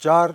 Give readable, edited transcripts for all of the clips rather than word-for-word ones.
4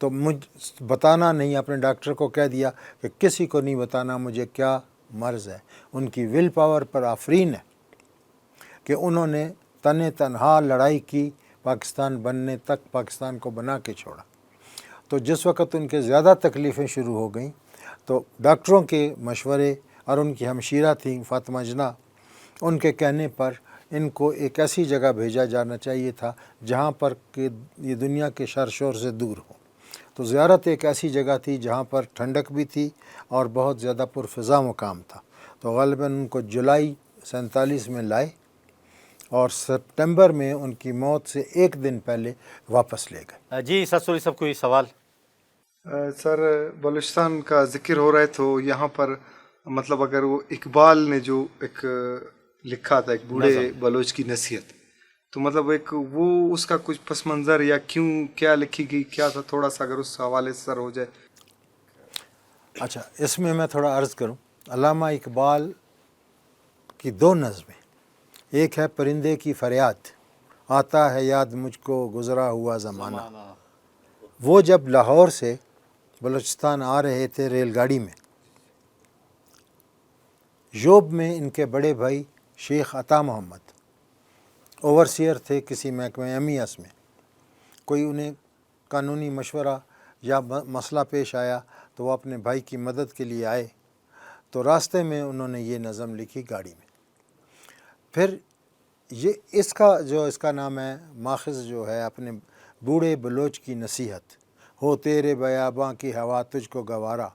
تو مجھ بتانا نہیں، اپنے ڈاکٹر کو کہہ دیا کہ کسی کو نہیں بتانا مجھے کیا مرض ہے۔ ان کی ول پاور پر آفرین ہے کہ انہوں نے تنہا لڑائی کی، پاکستان بننے تک پاکستان کو بنا کے چھوڑا۔ تو جس وقت ان کے زیادہ تکلیفیں شروع ہو گئیں تو ڈاکٹروں کے مشورے اور ان کی ہمشیرہ تھیں فاطمہ جناح، ان کے کہنے پر ان کو ایک ایسی جگہ بھیجا جانا چاہیے تھا جہاں پر کہ یہ دنیا کے شر شور سے دور ہو۔ تو زیارت ایک ایسی جگہ تھی جہاں پر ٹھنڈک بھی تھی اور بہت زیادہ پرفضا مقام تھا۔ تو غالباً ان کو جولائی 47 میں لائے اور سپٹمبر میں ان کی موت سے ایک دن پہلے واپس لے گئے۔ جی سسوری صاحب کوئی سوال؟ سر بلوچستان کا ذکر ہو رہا ہے تو یہاں پر مطلب اگر وہ اقبال نے جو ایک لکھا تھا ایک بوڑھے بلوچ کی نصیحت، تو مطلب ایک وہ اس کا کچھ پس منظر یا کیوں کیا لکھی گئی کیا تھا، تھوڑا سا اگر اس حوالے سے سر ہو جائے۔ اچھا، اس میں میں تھوڑا عرض کروں، علامہ اقبال کی دو نظمیں، ایک ہے پرندے کی فریاد، آتا ہے یاد مجھ کو گزرا ہوا زمانہ۔ وہ جب لاہور سے بلوچستان آ رہے تھے ریل گاڑی میں، یوب میں ان کے بڑے بھائی شیخ عطا محمد اوورسیئر تھے کسی محکمہ ایمیس میں، کوئی انہیں قانونی مشورہ یا مسئلہ پیش آیا تو وہ اپنے بھائی کی مدد کے لیے آئے، تو راستے میں انہوں نے یہ نظم لکھی گاڑی میں۔ پھر یہ اس کا نام ہے ماخذ جو ہے اپنے بوڑھے بلوچ کی نصیحت، ہو تیرے بیاباں کی ہوا تجھ کو گوارا،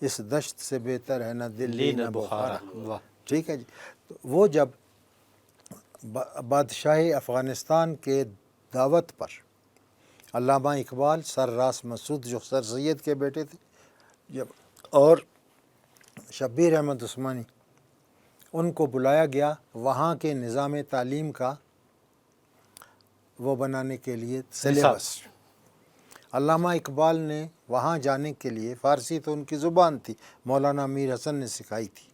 اس دشت سے بہتر ہے نہ دلی نہ بخارا۔ ٹھیک ہے جی۔ تو وہ جب بادشاہ افغانستان کے دعوت پر علامہ اقبال، سر راس مسعود جو سر سید کے بیٹے تھے جب، اور شبیر احمد عثمانی، ان کو بلایا گیا وہاں کے نظام تعلیم کا وہ بنانے کے لیے سلیبس۔ علامہ اقبال نے وہاں جانے کے لیے، فارسی تو ان کی زبان تھی، مولانا میر حسن نے سکھائی تھی،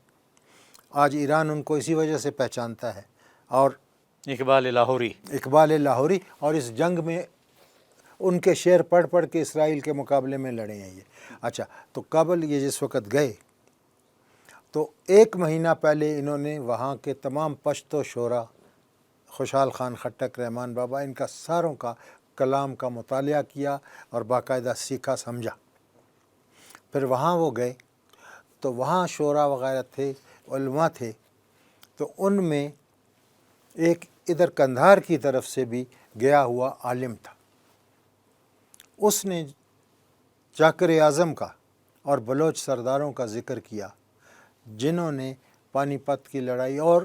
آج ایران ان کو اسی وجہ سے پہچانتا ہے، اور اقبال لاہوری، اور اس جنگ میں ان کے شعر پڑھ پڑھ کے اسرائیل کے مقابلے میں لڑے ہیں یہ۔ اچھا، تو کابل یہ جس وقت گئے تو ایک مہینہ پہلے انہوں نے وہاں کے تمام پشتو شعراء، خوشحال خان خٹک، رحمان بابا، ان کا ساروں کا کلام کا مطالعہ کیا اور باقاعدہ سیکھا سمجھا۔ پھر وہاں وہ گئے تو وہاں شعراء وغیرہ تھے، علماء تھے، تو ان میں ایک ادھر کندھار کی طرف سے بھی گیا ہوا عالم تھا، اس نے چاکر اعظم کا اور بلوچ سرداروں کا ذکر کیا جنہوں نے پانی پت کی لڑائی اور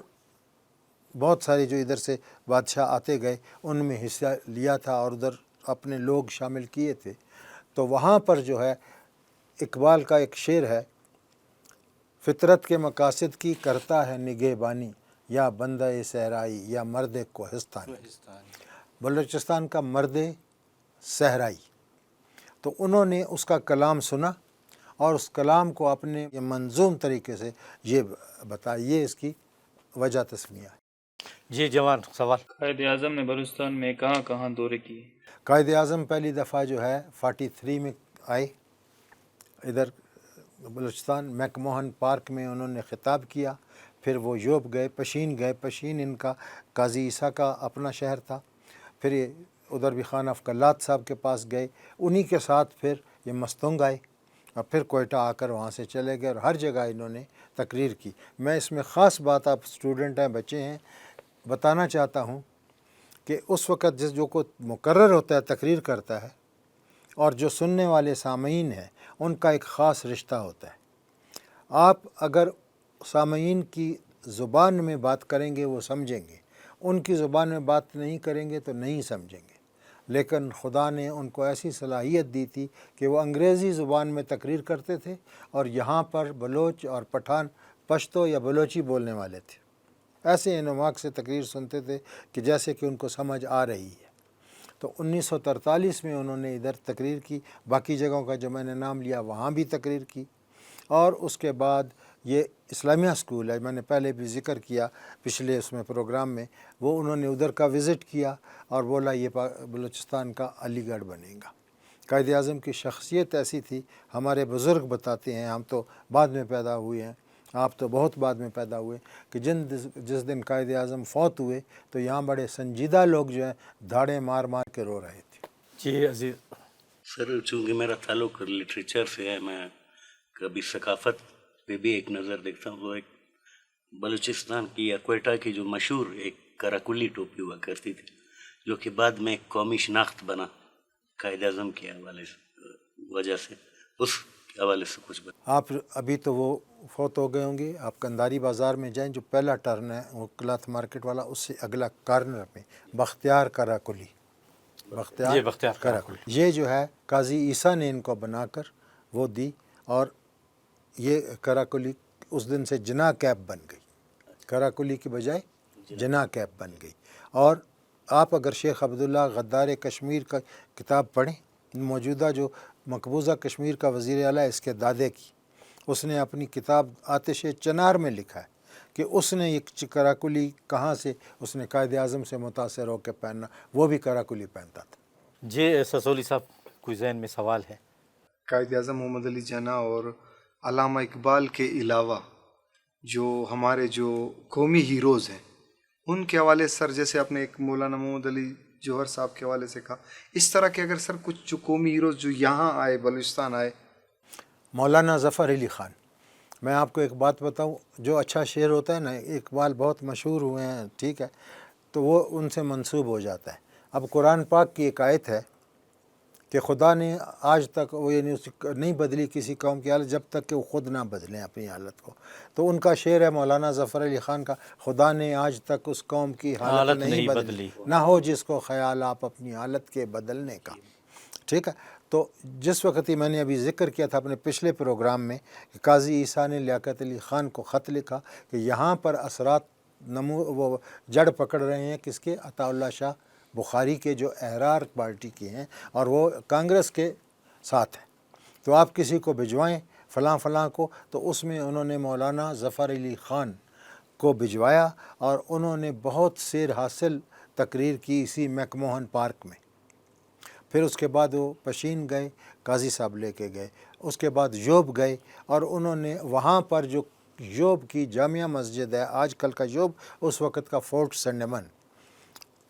بہت سارے جو ادھر سے بادشاہ آتے گئے ان میں حصہ لیا تھا اور ادھر اپنے لوگ شامل کیے تھے۔ تو وہاں پر جو ہے اقبال کا ایک شعر ہے، فطرت کے مقاصد کی کرتا ہے نگہ بانی، یا بندہ صحرائی یا مرد کوہستانی، بلوچستان کا مرد صحرائی۔ تو انہوں نے اس کا کلام سنا اور اس کلام کو اپنے منظوم طریقے سے یہ بتایا، یہ اس کی وجہ تسمیہ ہے۔ جی جوان سوال۔ قائد اعظم نے بلوچستان میں کہاں کہاں دورے کیے؟ قائد اعظم پہلی دفعہ جو ہے 43 میں آئے ادھر بلوچستان، میک موہن پارک میں انہوں نے خطاب کیا، پھر وہ یوب گئے، پشین گئے، پشین ان کا قاضی عیسیٰ کا اپنا شہر تھا، پھر یہ ادھر بھی خان افقلات صاحب کے پاس گئے، انہی کے ساتھ پھر یہ مستونگ آئے اور پھر کوئٹہ آ کر وہاں سے چلے گئے اور ہر جگہ انہوں نے تقریر کی۔ میں اس میں خاص بات، آپ اسٹوڈنٹ ہیں، بچے ہیں، بتانا چاہتا ہوں کہ اس وقت جو کوئی مقرر ہوتا ہے تقریر کرتا ہے اور جو سننے والے سامعین ہیں ان کا ایک خاص رشتہ ہوتا ہے۔ آپ اگر سامعین کی زبان میں بات کریں گے وہ سمجھیں گے، ان کی زبان میں بات نہیں کریں گے تو نہیں سمجھیں گے، لیکن خدا نے ان کو ایسی صلاحیت دی تھی کہ وہ انگریزی زبان میں تقریر کرتے تھے اور یہاں پر بلوچ اور پٹھان پشتو یا بلوچی بولنے والے تھے، ایسے انماک سے تقریر سنتے تھے کہ جیسے کہ ان کو سمجھ آ رہی ہے۔ تو 1943 میں انہوں نے ادھر تقریر کی، باقی جگہوں کا جو میں نے نام لیا وہاں بھی تقریر کی، اور اس کے بعد یہ اسلامیہ اسکول ہے، میں نے پہلے بھی ذکر کیا پچھلے اس میں پروگرام میں، وہ انہوں نے ادھر کا وزٹ کیا اور بولا یہ بلوچستان کا علی گڑھ بنے گا، قائد اعظم کی شخصیت ایسی تھی، ہمارے بزرگ بتاتے ہیں، ہم تو بعد میں پیدا ہوئے ہیں، آپ تو بہت بعد میں پیدا ہوئے، کہ جس دن قائد اعظم فوت ہوئے تو یہاں بڑے سنجیدہ لوگ جو ہیں دھاڑیں مار مار کے رو رہے تھے۔ جی عزیز، سر چونکہ میرا تعلق لٹریچر سے ہے، میں کبھی ثقافت پہ بھی ایک نظر دیکھتا ہوں. تو ایک بلوچستان کی یا کوئٹہ کی جو مشہور ایک کراکلی ٹوپی ہوا کرتی تھی، جو کہ بعد میں ایک قومی شناخت بنا قائد اعظم کے حوالے سے وجہ سے، اس کے حوالے سے کچھ آپ ابھی تو وہ فوت ہو گئے ہوں گے، آپ کنداری بازار میں جائیں، جو پہلا ٹرن ہے وہ کلاتھ مارکیٹ والا، اس سے اگلا کارنر میں بختیار کراکلی، جی بختیار کراکلی، یہ جو ہے قاضی عیسیٰ نے ان کو بنا کر وہ دی، اور یہ کراکلی اس دن سے جناح کیپ بن گئی، کراکلی کی بجائے جناح کیپ بن گئی. اور آپ اگر شیخ عبداللہ غدار کشمیر کا کتاب پڑھیں، موجودہ جو مقبوضہ کشمیر کا وزیر اعلیٰ اس کے دادے کی، اس نے اپنی کتاب آتش چنار میں لکھا ہے کہ اس نے یہ کراکلی کہاں سے، اس نے قائد اعظم سے متاثر ہو کے پہننا، وہ بھی کراکلی پہنتا تھا. جی سسولی صاحب، کوئی ذہن میں سوال ہے؟ قائد اعظم محمد علی جناح اور علامہ اقبال کے علاوہ جو ہمارے جو قومی ہیروز ہیں ان کے حوالے سر، جیسے آپ نے ایک مولانا محمد علی جوہر صاحب کے حوالے سے کہا، اس طرح کے اگر سر کچھ جو قومی ہیروز جو یہاں آئے، بلوچستان آئے. مولانا ظفر علی خان، میں آپ کو ایک بات بتاؤں، جو اچھا شعر ہوتا ہے نا، اقبال بہت مشہور ہوئے ہیں، ٹھیک ہے، تو وہ ان سے منسوب ہو جاتا ہے. اب قرآن پاک کی ایک آیت ہے کہ خدا نے آج تک وہ یعنی نہیں بدلی کسی قوم کی حالت جب تک کہ وہ خود نہ بدلیں اپنی حالت کو. تو ان کا شعر ہے مولانا ظفر علی خان کا، خدا نے آج تک اس قوم کی حالت نہیں بدلی، نہ ہو جس کو خیال آپ اپنی حالت کے بدلنے کا. ٹھیک ہے، تو جس وقت ہی میں نے ابھی ذکر کیا تھا اپنے پچھلے پروگرام میں کہ قاضی عیسیٰ نے لیاقت علی خان کو خط لکھا کہ یہاں پر اثرات وہ جڑ پکڑ رہے ہیں کس کے، عطا اللہ شاہ بخاری کے، جو احرار پارٹی کے ہیں اور وہ کانگریس کے ساتھ ہیں، تو آپ کسی کو بھجوائیں فلاں فلاں کو. تو اس میں انہوں نے مولانا ظفر علی خان کو بھجوایا اور انہوں نے بہت سیر حاصل تقریر کی اسی میک موہن پارک میں. پھر اس کے بعد وہ پشین گئے، قاضی صاحب لے کے گئے، اس کے بعد یوب گئے، اور انہوں نے وہاں پر جو یوب کی جامعہ مسجد ہے، آج کل کا یوب، اس وقت کا فورٹ سنڈمن،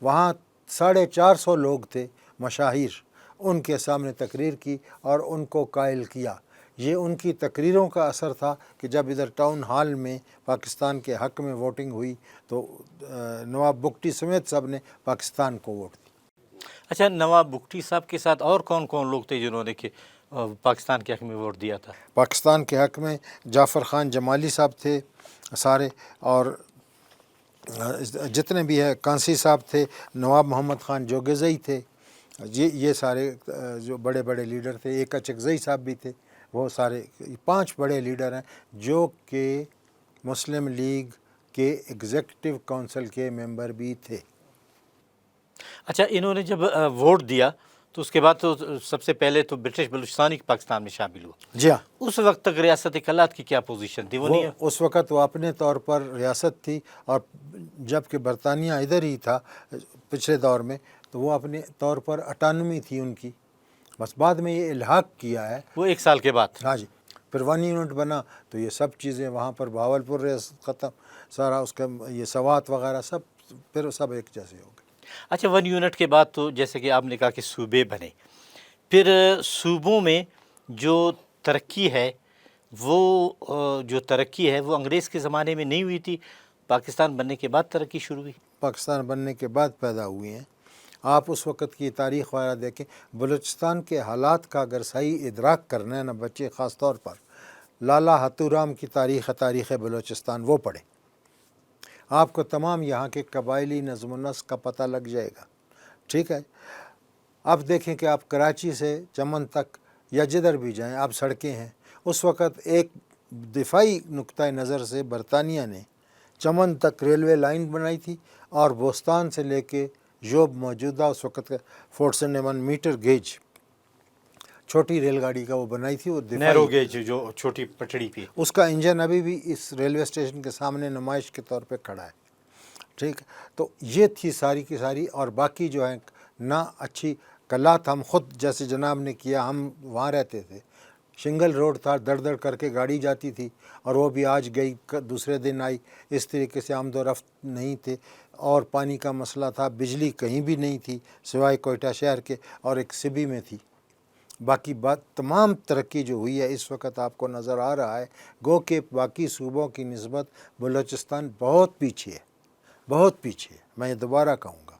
وہاں 450 لوگ تھے مشاہیر، ان کے سامنے تقریر کی اور ان کو قائل کیا. یہ ان کی تقریروں کا اثر تھا کہ جب ادھر ٹاؤن ہال میں پاکستان کے حق میں ووٹنگ ہوئی تو نواب بگٹی سمیت سب نے پاکستان کو ووٹ دی. اچھا، نواب بگٹی صاحب کے ساتھ اور کون کون لوگ تھے جنہوں نے کہ پاکستان کے حق میں ووٹ دیا تھا؟ پاکستان کے حق میں جعفر خان جمالی صاحب تھے سارے، اور جتنے بھی ہے کانسی صاحب تھے، نواب محمد خان جوگزئی تھے، یہ سارے جو بڑے بڑے لیڈر تھے، ایک اچکزئی صاحب بھی تھے. وہ سارے 5 بڑے لیڈر ہیں جو کہ مسلم لیگ کے ایگزیکٹو کونسل کے ممبر بھی تھے. اچھا، انہوں نے جب ووٹ دیا تو اس کے بعد تو سب سے پہلے تو برٹش بلوچستانی پاکستان میں شامل ہوا. جی ہاں، اس وقت تک ریاست کلات کی کیا پوزیشن تھی؟ وہ نہیں اس وقت وہ اپنے طور پر ریاست تھی، اور جب کہ برطانیہ ادھر ہی تھا پچھلے دور میں، تو وہ اپنے طور پر اٹانومی تھی ان کی. بس بعد میں یہ الحاق کیا ہے وہ 1 سال کے بعد. ہاں جی، پھر 1 یونٹ بنا تو یہ سب چیزیں وہاں پر بہاولپور ریاست ختم، سارا اس کا یہ سوات وغیرہ سب پھر سب ایک جیسے ہو گئے. اچھا، 1 یونٹ کے بعد تو جیسے کہ آپ نے کہا کہ صوبے بنے، پھر صوبوں میں جو ترقی ہے وہ انگریز کے زمانے میں نہیں ہوئی تھی، پاکستان بننے کے بعد ترقی شروع ہوئی. پاکستان بننے کے بعد پیدا ہوئی ہیں. آپ اس وقت کی تاریخ وغیرہ دیکھیں، بلوچستان کے حالات کا اگر صحیح ادراک کرنا ہے نا بچے، خاص طور پر لالا ہتورام کی تاریخ بلوچستان وہ پڑھیں، آپ کو تمام یہاں کے قبائلی نظم و نسق کا پتہ لگ جائے گا. ٹھیک ہے، اب دیکھیں کہ آپ کراچی سے چمن تک یا جدھر بھی جائیں، آپ سڑکیں ہیں، اس وقت ایک دفاعی نقطۂ نظر سے برطانیہ نے چمن تک ریلوے لائن بنائی تھی، اور بوستان سے لے کے یوب موجودہ اس وقت کا فورٹ سنڈمن میٹر گیج چھوٹی ریل گاڑی کا وہ بنائی تھی، وہ نیرو گیج جو چھوٹی پٹڑی پہ، اس کا انجن ابھی بھی اس ریلوے اسٹیشن کے سامنے نمائش کے طور پہ کھڑا ہے. ٹھیک ہے، تو یہ تھی ساری کی ساری. اور باقی جو ہیں نہ اچھی کلات ہم خود جیسے جناب نے کیا، ہم وہاں رہتے تھے، شنگل روڈ تھا، دڑ دڑ کر کے گاڑی جاتی تھی، اور وہ بھی آج گئی دوسرے دن آئی، اس طریقے سے آمد و رفت نہیں تھے، اور پانی کا مسئلہ تھا، بجلی کہیں بھی نہیں تھی سوائے کوئٹہ شہر کے اور ایک سبی میں تھی۔ باقی بات تمام ترقی جو ہوئی ہے اس وقت آپ کو نظر آ رہا ہے، گو کہ باقی صوبوں کی نسبت بلوچستان بہت پیچھے ہے، بہت پیچھے ہے، میں یہ دوبارہ کہوں گا،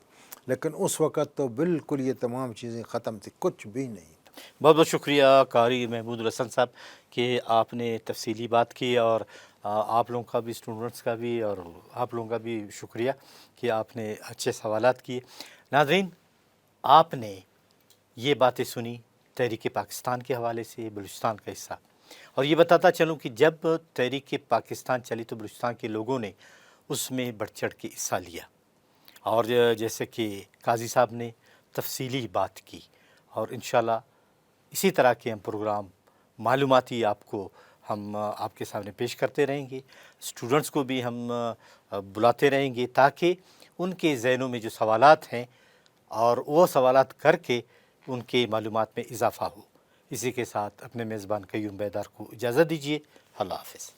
لیکن اس وقت تو بالکل یہ تمام چیزیں ختم تھی، کچھ بھی نہیں تھا۔ بہت بہت شکریہ قاری محمود الحسن صاحب کہ آپ نے تفصیلی بات کی، اور آپ لوگوں کا بھی، اسٹوڈنٹس کا بھی، اور آپ لوگوں کا بھی شکریہ کہ آپ نے اچھے سوالات کیے۔ ناظرین، آپ نے یہ باتیں سنی تحریک پاکستان کے حوالے سے، بلوچستان کا حصہ، اور یہ بتاتا چلوں کہ جب تحریک پاکستان چلی تو بلوچستان کے لوگوں نے اس میں بڑھ چڑھ کے حصہ لیا، اور جیسے کہ قاضی صاحب نے تفصیلی بات کی، اور انشاءاللہ اسی طرح کے ہم پروگرام معلوماتی ہم آپ کے سامنے پیش کرتے رہیں گے، اسٹوڈنٹس کو بھی ہم بلاتے رہیں گے تاکہ ان کے ذہنوں میں جو سوالات ہیں اور وہ سوالات کر کے ان کے معلومات میں اضافہ ہو۔ اسی کے ساتھ اپنے میزبان قیوم بیدار کو اجازت دیجیے، اللہ حافظ۔